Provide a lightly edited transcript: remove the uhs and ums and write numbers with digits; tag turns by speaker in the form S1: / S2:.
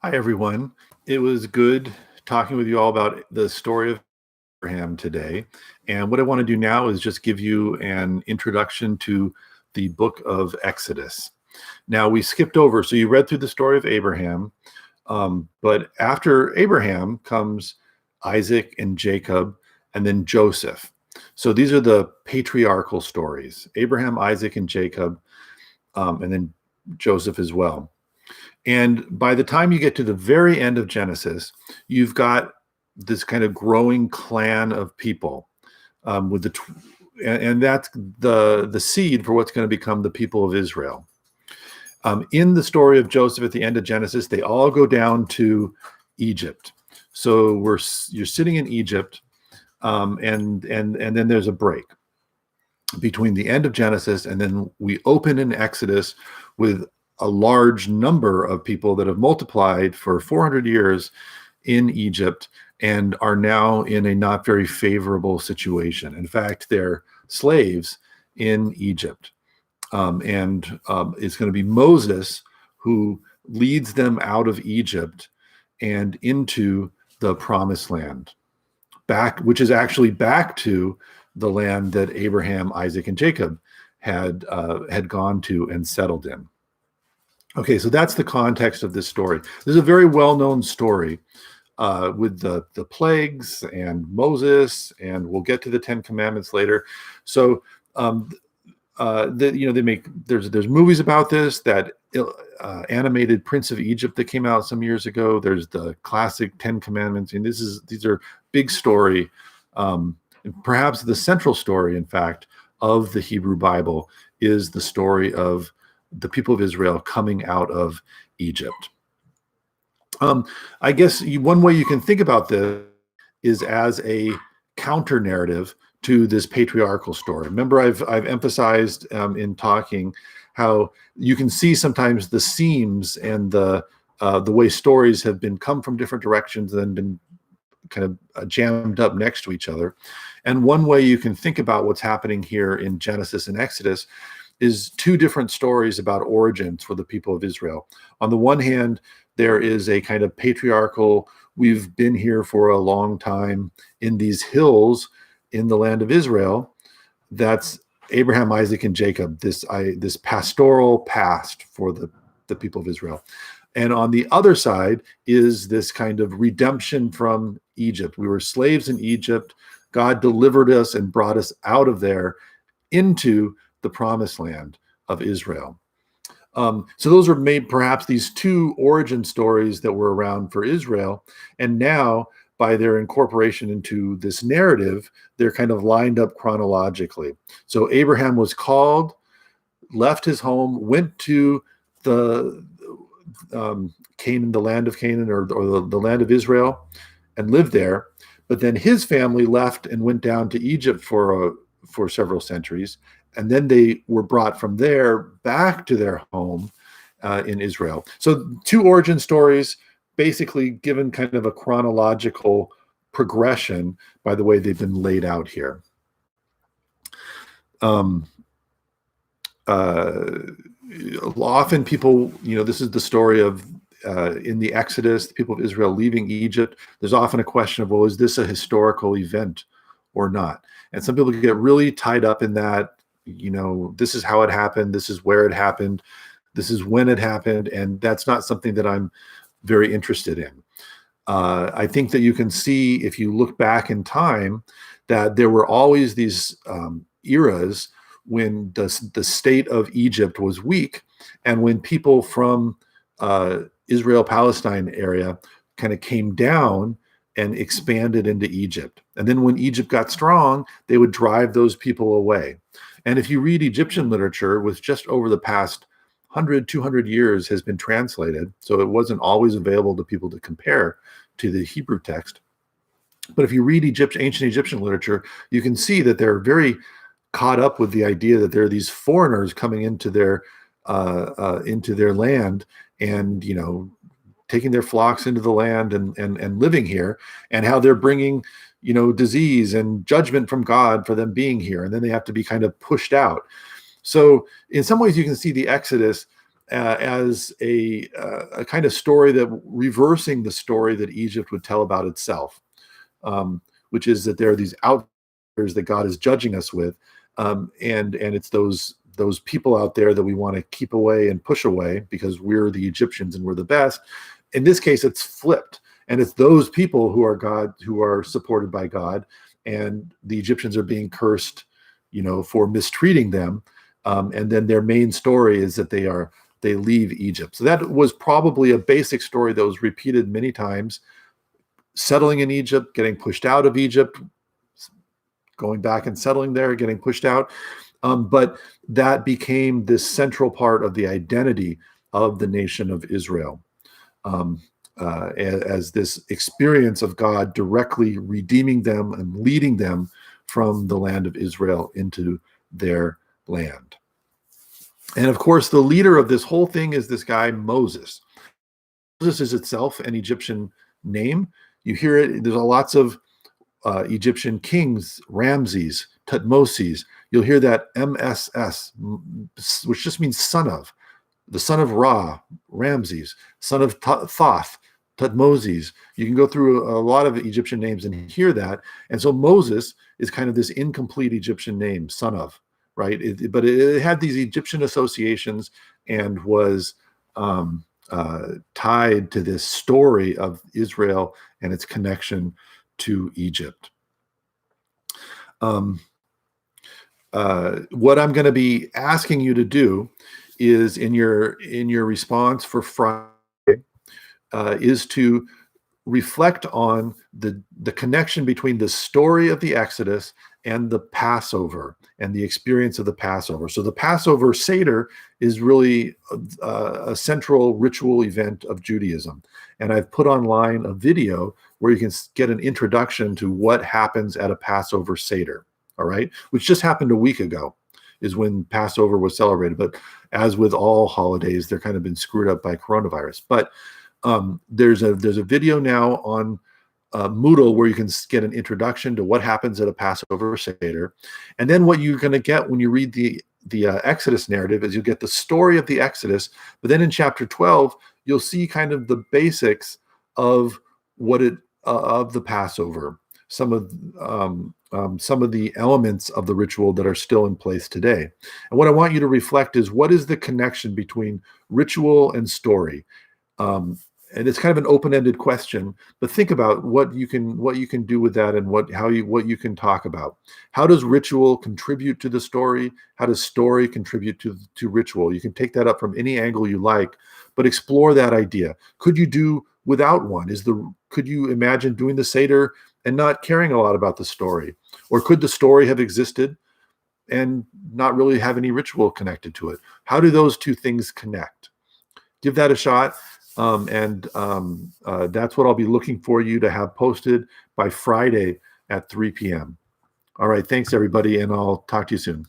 S1: Hi, everyone. It was good talking with you all about the story of Abraham today. And what I want to do now is just give you an introduction to the book of Exodus. Now, we skipped over, so you read through the story of Abraham, but after Abraham comes Isaac and Jacob, and then Joseph. So these are the patriarchal stories: Abraham, Isaac, and Jacob, and then Joseph as well. And by the time you get to the very end of Genesis, you've got this kind of growing clan of people with and that's the seed for what's going to become the people of Israel. In the story of Joseph at the end of Genesis, they all go down to Egypt. So you're sitting in Egypt, and then there's a break between the end of Genesis and then we open in Exodus with a large number of people that have multiplied for 400 years in Egypt and are now in a not very favorable situation. In fact, they're slaves in Egypt. It's going to be Moses who leads them out of Egypt and into the promised land, which is actually back to the land that Abraham, Isaac, and Jacob had gone to and settled in. Okay, so that's the context of this story. This is a very well-known story with the plagues and Moses, and we'll get to the Ten Commandments later. So, there's movies about this. That animated Prince of Egypt that came out some years ago. There's the classic Ten Commandments, and these are big story. Perhaps the central story, in fact, of the Hebrew Bible is the story of the people of Israel coming out of Egypt. I guess one way you can think about this is as a counter narrative to this patriarchal story. Remember, I've emphasized in talking how you can see sometimes the seams and the way stories have come from different directions and been kind of jammed up next to each other. And one way you can think about what's happening here in Genesis and Exodus is two different stories about origins for the people of Israel. On the one hand, there is a kind of patriarchal, we've been here for a long time in these hills in the land of Israel. That's Abraham, Isaac, and Jacob, this pastoral past for the people of Israel. And on the other side is this kind of redemption from Egypt. We were slaves in Egypt. God delivered us and brought us out of there into the promised land of Israel. So those are made perhaps these two origin stories that were around for Israel. And now, by their incorporation into this narrative, they're kind of lined up chronologically. So Abraham was called, left his home, went to the Canaan, the land of Canaan, or the land of Israel, and lived there. But then his family left and went down to Egypt for several centuries. And then they were brought from there back to their home in Israel. So two origin stories, basically given kind of a chronological progression by the way they've been laid out here. Often people, this is the story of in the Exodus, the people of Israel leaving Egypt. There's often a question of, well, is this a historical event or not? And some people get really tied up in that. This is how it happened. This is where it happened. This is when it happened. And that's not something that I'm very interested in. I think that you can see, if you look back in time, that there were always these eras when the state of Egypt was weak, and when people from Israel-Palestine area kind of came down and expanded into Egypt. And then when Egypt got strong, they would drive those people away. And if you read Egyptian literature, which just over the past 100, 200 years has been translated, so it wasn't always available to people to compare to the Hebrew text. But if you read ancient Egyptian literature, you can see that they're very caught up with the idea that there are these foreigners coming into their land and, taking their flocks into the land and living here, and how they're bringing, disease and judgment from God for them being here. And then they have to be kind of pushed out. So in some ways you can see the Exodus as a kind of story that reversing the story that Egypt would tell about itself, which is that there are these outsiders that God is judging us with, and it's those people out there that we want to keep away and push away because we're the Egyptians and we're the best. In this case, it's flipped, and it's those people who are supported by God, and the Egyptians are being cursed, for mistreating them. And then their main story is that they leave Egypt. So that was probably a basic story that was repeated many times. Settling in Egypt, getting pushed out of Egypt, going back and settling there, getting pushed out. But that became this central part of the identity of the nation of Israel, as this experience of God directly redeeming them and leading them from the land of Israel into their land. And of course, the leader of this whole thing is this guy, Moses. Moses is itself an Egyptian name. You hear it, there's lots of Egyptian kings, Ramses, Tutmosis. You'll hear that MSS, which just means son of, the son of Ra, Ramses, son of Thoth, Tutmosis. You can go through a lot of Egyptian names and hear that. And so Moses is kind of this incomplete Egyptian name, son of, right? But it had these Egyptian associations and was tied to this story of Israel and its connection to Egypt. What I'm going to be asking you to do is in your response for Friday is to reflect on the connection between the story of the Exodus and the Passover and the experience of the Passover. So the Passover Seder is really a central ritual event of Judaism. And I've put online a video where you can get an introduction to what happens at a Passover Seder, all right? Which just happened a week ago is when Passover was celebrated. But as with all holidays, they're kind of been screwed up by coronavirus. But there's a video now on Moodle where you can get an introduction to what happens at a Passover Seder. And then what you're going to get when you read the Exodus narrative is you'll get the story of the Exodus, but then in chapter 12, you'll see kind of the basics of of the Passover, some of the elements of the ritual that are still in place today. And what I want you to reflect is, what is the connection between ritual and story? And it's kind of an open-ended question, but think about what you can do with that and what you can talk about. How does ritual contribute to the story? How does story contribute to ritual? You can take that up from any angle you like, but explore that idea. Could you do without one? Could you imagine doing the Seder and not caring a lot about the story? Or could the story have existed and not really have any ritual connected to it? How do those two things connect? Give that a shot. That's what I'll be looking for you to have posted by Friday at 3 p.m. All right. Thanks, everybody. And I'll talk to you soon.